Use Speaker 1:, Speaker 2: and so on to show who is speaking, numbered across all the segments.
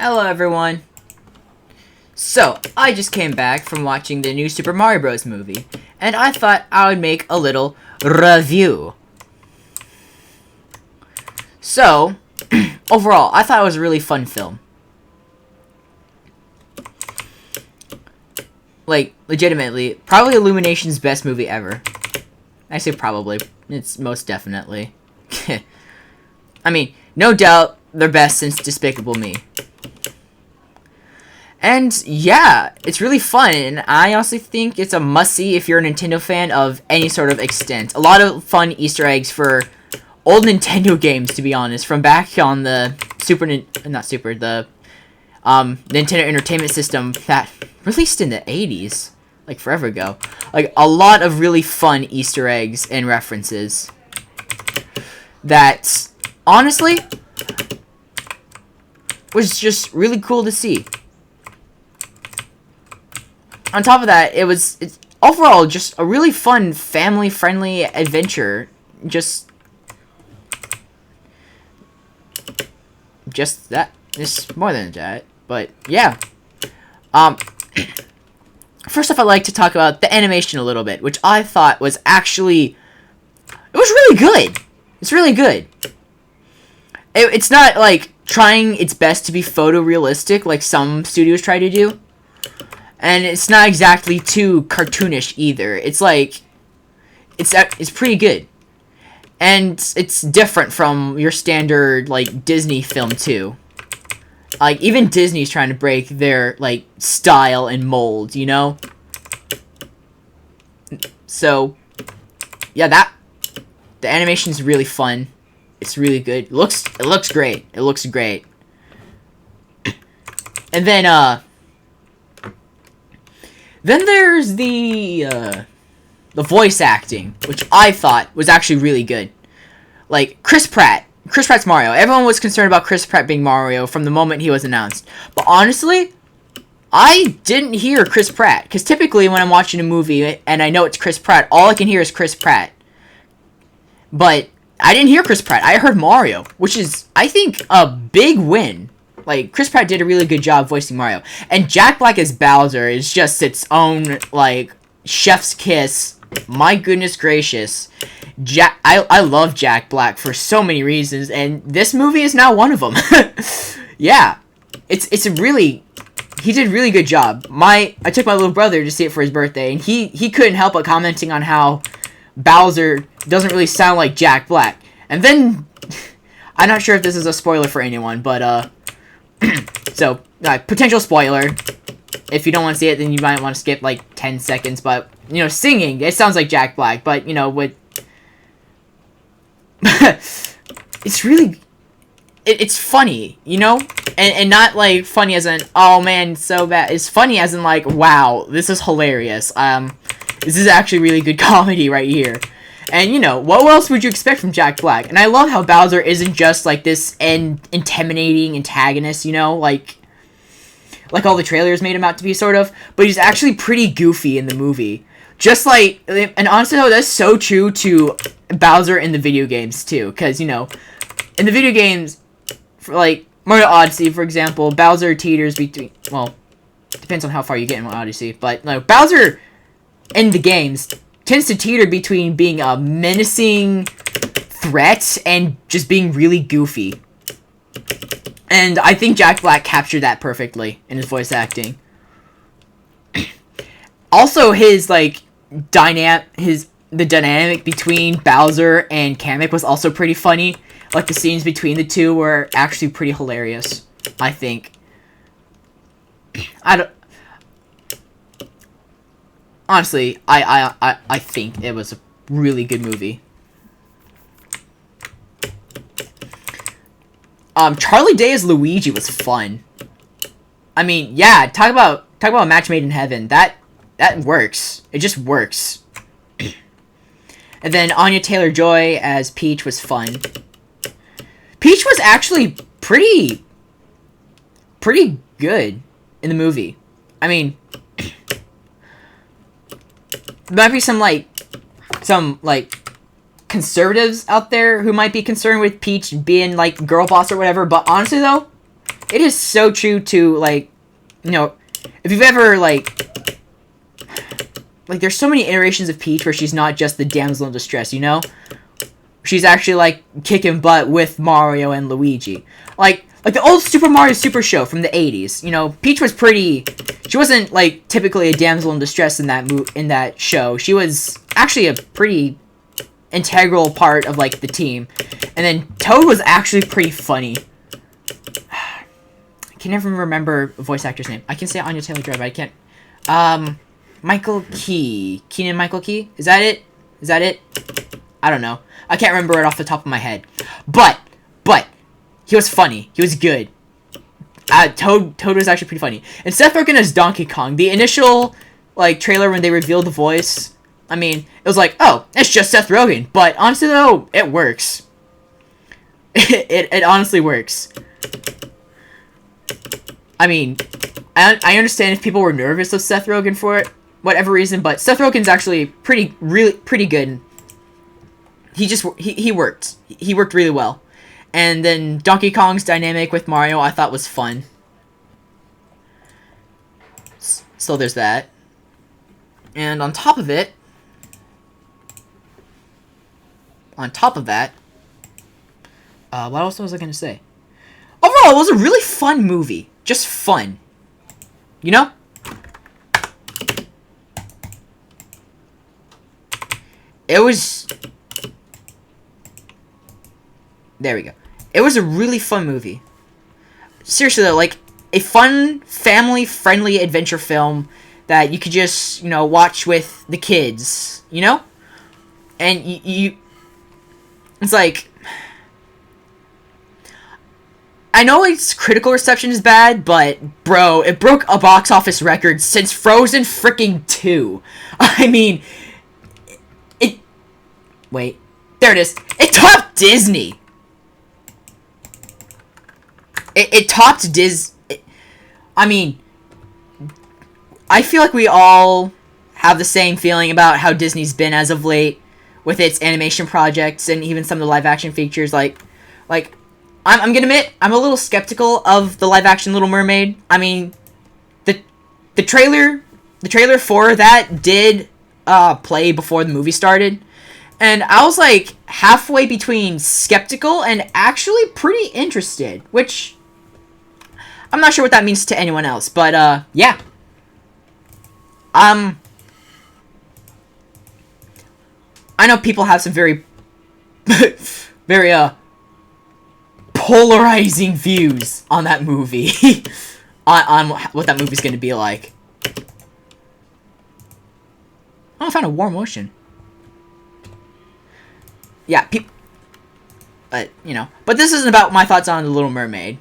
Speaker 1: Hello everyone. So, I just came back from watching the new Super Mario Bros. Movie, and I thought I would make a little review. So, overall, I thought it was a really fun film. Like, legitimately, probably Illumination's best movie ever. I say probably. It's most definitely. I mean, no doubt, their best since Despicable Me. And yeah, it's really fun, and I honestly think it's a must-see if you're a Nintendo fan of any sort of extent. A lot of fun Easter eggs for old Nintendo games, to be honest, from back on the Nintendo Entertainment System that released in the 80s, like forever ago. Like, a lot of really fun Easter eggs and references that, honestly, was just really cool to see. On top of that, it's overall just a really fun, family-friendly adventure. Just that. It's more than that. But, yeah. First off, I'd like to talk about the animation a little bit, which I thought was actually... It was really good. It's really good. It's not, like, trying its best to be photorealistic like some studios try to do. And it's not exactly too cartoonish either. It's like, it's pretty good. And it's different from your standard, like, Disney film, too. Like, even Disney's trying to break their, like, style and mold, you know? So, yeah, the animation's really fun. It's really good. It looks great. It looks great. And then there's the voice acting, which I thought was actually really good. Like, Chris Pratt's Mario. Everyone was concerned about Chris Pratt being Mario from the moment he was announced. But honestly, I didn't hear Chris Pratt. Because typically when I'm watching a movie and I know it's Chris Pratt, all I can hear is Chris Pratt. But I didn't hear Chris Pratt. I heard Mario, which is, I think, a big win. Like, Chris Pratt did a really good job voicing Mario. And Jack Black as Bowser is just its own, like, chef's kiss. My goodness gracious. I love Jack Black for so many reasons, and this movie is now one of them. Yeah. It's a really... He did a really good job. I took my little brother to see it for his birthday, and he couldn't help but commenting on how Bowser doesn't really sound like Jack Black. And then... I'm not sure if this is a spoiler for anyone, but, so, potential spoiler. If you don't want to see it, then you might want to skip, like, 10 seconds. But, you know, singing, it sounds like Jack Black. But, you know, with... it's really... It's funny, you know? And not, like, funny as in, oh, man, so bad. It's funny as in, like, wow, this is hilarious. This is actually really good comedy right here. And, you know, what else would you expect from Jack Black? And I love how Bowser isn't just, like, this intimidating antagonist, you know? Like all the trailers made him out to be, sort of. But he's actually pretty goofy in the movie. Just like... And honestly, though, that's so true to Bowser in the video games, too. Because, you know, in the video games, for, like, Mario Odyssey, for example, Bowser teeters between... Well, depends on how far you get in Odyssey. But, like, Bowser in the games... tends to teeter between being a menacing threat and just being really goofy. And I think Jack Black captured that perfectly in his voice acting. Also, his, like, the dynamic between Bowser and Kamek was also pretty funny. Like, the scenes between the two were actually pretty hilarious, I think. Honestly, I think it was a really good movie. Charlie Day as Luigi was fun. I mean, yeah, talk about a match made in heaven. That works. It just works. And then Anya Taylor-Joy as Peach was fun. Peach was actually pretty good in the movie. I mean, there might be some conservatives out there who might be concerned with Peach being, like, girl boss or whatever, but honestly, though, it is so true to, like, you know, if you've ever, like, there's so many iterations of Peach where she's not just the damsel in distress, you know? She's actually, like, kicking butt with Mario and Luigi. Like the old Super Mario Super Show from the 80s. You know, Peach was pretty... She wasn't, like, typically a damsel in distress in that show. She was actually a pretty integral part of, like, the team. And then Toad was actually pretty funny. I can never remember a voice actor's name. I can say Anya Taylor-Joy, but I can't... Michael Key. Keegan-Michael Key? Is that it? Is that it? I don't know. I can't remember it off the top of my head. But, he was funny. He was good. Toad was actually pretty funny. And Seth Rogen as Donkey Kong. The initial, like, trailer when they revealed the voice, I mean, it was like, oh, it's just Seth Rogen. But honestly, though, it works. It honestly works. I mean, I understand if people were nervous of Seth Rogen for it, whatever reason, but Seth Rogen's actually really pretty good. He worked. He worked really well. And then Donkey Kong's dynamic with Mario I thought was fun. So there's that. And on top of that, what else was I going to say? Overall, it was a really fun movie. Just fun. You know? It was... There we go. It was a really fun movie. Seriously, though, like, a fun, family-friendly adventure film that you could just, you know, watch with the kids, you know? And you it's like... I know its critical reception is bad, but, bro, it broke a box office record since Frozen freaking 2. I mean... Wait. There it is. It topped Disney! It topped I mean, I feel like we all have the same feeling about how Disney's been as of late with its animation projects and even some of the live-action features. Like, I'm gonna admit, I'm a little skeptical of the live-action Little Mermaid. I mean, the trailer for that did play before the movie started. And I was, like, halfway between skeptical and actually pretty interested, which... I'm not sure what that means to anyone else, but, yeah. I know people have some very, very, polarizing views on that movie. on what that movie's gonna be like. Oh, I found a warm ocean. Yeah, but, you know. But this isn't about my thoughts on The Little Mermaid,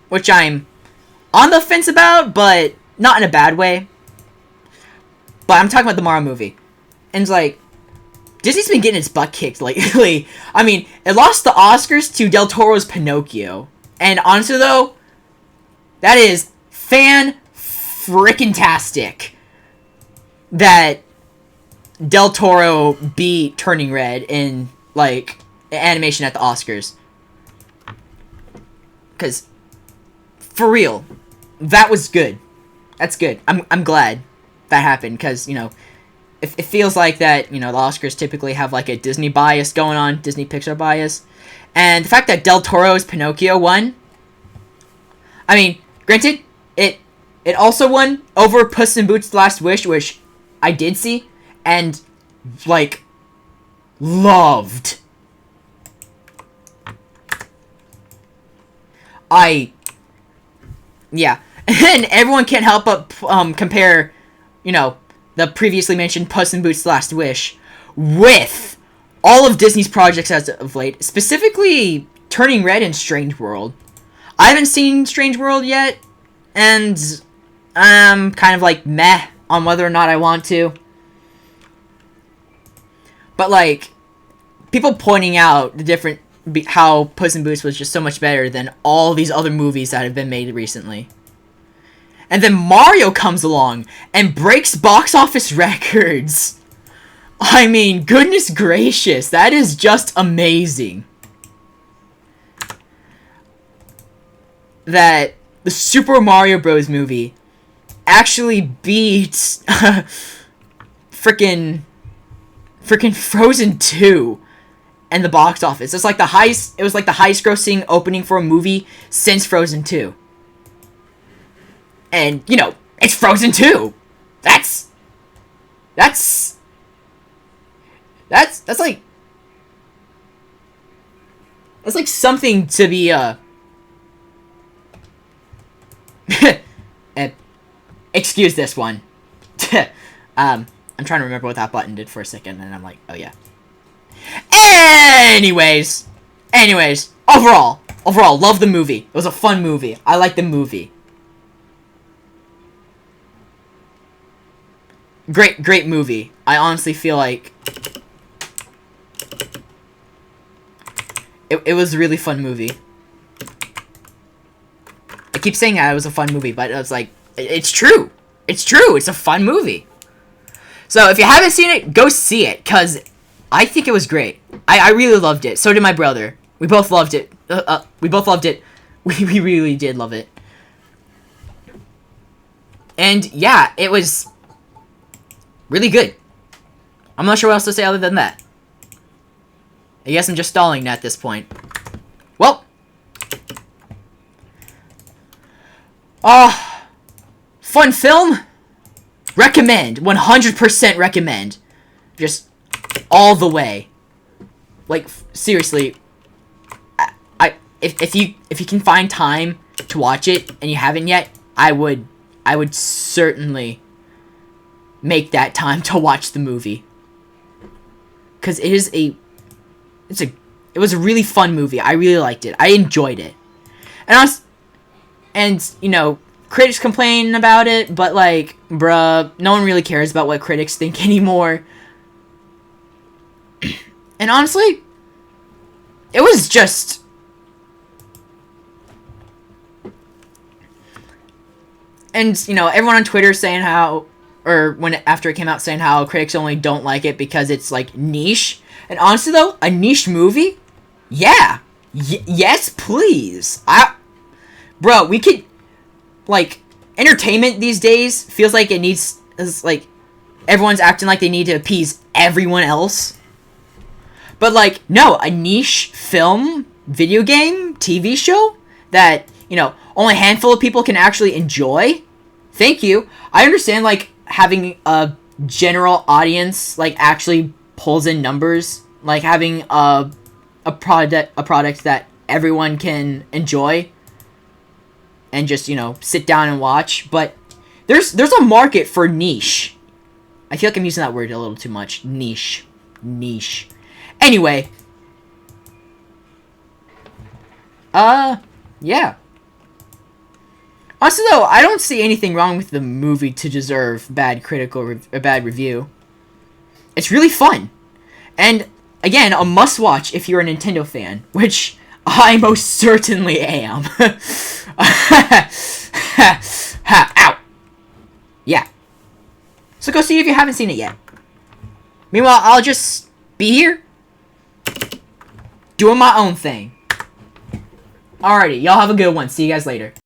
Speaker 1: which I'm on the fence about, but not in a bad way. But I'm talking about the Mario movie. And it's like, Disney's been getting its butt kicked lately. I mean, it lost the Oscars to Del Toro's Pinocchio. And honestly, though, that is fan-frickin-tastic that Del Toro beat Turning Red in, like, animation at the Oscars. Because, for real, that was good. That's good. I'm glad that happened, because, you know, it feels like that, you know, the Oscars typically have, like, a Disney bias going on, Disney Pixar bias. And the fact that Del Toro's Pinocchio won, I mean, granted, it also won over Puss in Boots' Last Wish, which I did see, and, like, loved. Yeah. And everyone can't help but compare, you know, the previously mentioned Puss in Boots' Last Wish with all of Disney's projects as of late, specifically Turning Red and Strange World. I haven't seen Strange World yet, and I'm kind of like meh on whether or not I want to. But, like, people pointing out the different, how Puss in Boots was just so much better than all these other movies that have been made recently. And then Mario comes along and breaks box office records. I mean, goodness gracious, that is just amazing. That the Super Mario Bros. Movie actually beats frickin' Frozen 2 and the box office. It's like the highest. It was like the highest grossing opening for a movie since Frozen 2. And you know, it's Frozen 2. That's like something to be excuse this one. I'm trying to remember what that button did for a second, and I'm like, oh yeah. Anyways, overall, love the movie. It was a fun movie. I like the movie. Great movie. I honestly feel like it was a really fun movie. I keep saying that it was a fun movie, but it's like, it's true. It's true. It's a fun movie. So if you haven't seen it, go see it, because I think it was great. I really loved it. So did my brother. We both loved it. We both loved it. We really did love it. And yeah, it was really good. I'm not sure what else to say other than that. I guess I'm just stalling at this point. Well. Fun film. Recommend. 100% recommend. Just all the way. Like, seriously. If you can find time to watch it and you haven't yet, I would certainly make that time to watch the movie. Cause it was a really fun movie. I really liked it. I enjoyed it. And you know, critics complain about it, but like, bruh, no one really cares about what critics think anymore. And honestly, it was just and you know, everyone on Twitter saying how, or after it came out, saying how critics only don't like it because it's like niche. And honestly though, a niche movie, yeah, yes please. Bro, we could, like, entertainment these days feels like it needs, is like, everyone's acting like they need to appease everyone else. But like, no, a niche film, video game, TV show that, you know, only a handful of people can actually enjoy. Thank you. I understand, like, having a general audience, like, actually pulls in numbers. Like, having a product that everyone can enjoy and just, you know, sit down and watch. But there's a market for niche. I feel like I'm using that word a little too much. Niche. Anyway. Yeah. Honestly, though, I don't see anything wrong with the movie to deserve bad review. It's really fun. And, again, a must-watch if you're a Nintendo fan, which I most certainly am. Ow. Yeah. So go see it if you haven't seen it yet. Meanwhile, I'll just be here, doing my own thing. Alrighty, y'all have a good one. See you guys later.